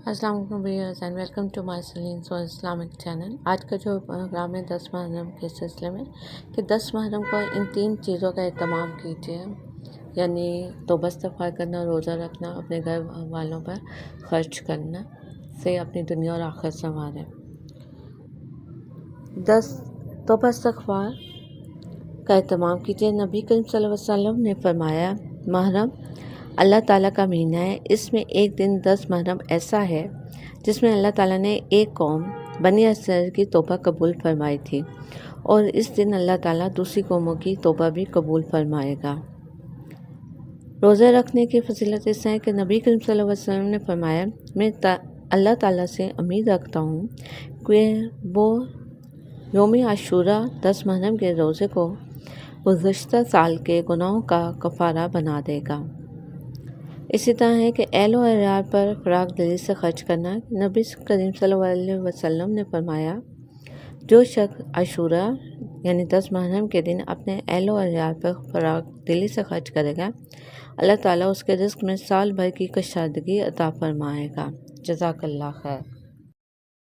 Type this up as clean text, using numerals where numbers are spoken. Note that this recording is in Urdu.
السلام علیکم viewers and welcome to my سلین سو اسلامک چینل۔ آج کا جو پروگرام ہے 10 محرم کے سلسلے میں کہ 10 محرم کو ان 3 چیزوں کا اہتمام کیجیے، یعنی توبہ استغفار کرنا، روزہ رکھنا، اپنے گھر والوں پر خرچ کرنا سے اپنی دنیا اور آخرت سنواریں۔ 10 توبہ استغفار کا اہتمام کیجیے۔ نبی کریم صلی اللہ علیہ وسلم نے فرمایا، محرم اللہ تعالیٰ کا مہینہ ہے، اس میں ایک دن 10 محرم ایسا ہے جس میں اللہ تعالیٰ نے ایک قوم بنی اسرائیل کی توبہ قبول فرمائی تھی، اور اس دن اللہ تعالیٰ دوسری قوموں کی توبہ بھی قبول فرمائے گا۔ روزے رکھنے کی فضیلت اس ہے کہ نبی کریم صلی اللہ علیہ وسلم نے فرمایا، میں اللہ تعالیٰ سے امید رکھتا ہوں کہ وہ یوم عاشوراء 10 محرم کے روزے کو گزشتہ سال کے گناہوں کا کفارہ بنا دے گا۔ اسی طرح ہے کہ اہل و عیال پر فراغ دلی سے خرچ کرنا۔ نبی کریم صلی اللہ علیہ وسلم نے فرمایا، جو شخص عاشوراء یعنی 10 محرم کے دن اپنے اہل و عیال پر فراغ دلی سے خرچ کرے گا، اللہ تعالیٰ اس کے رزق میں سال بھر کی کشادگی عطا فرمائے گا۔ جزاک اللہ خیر۔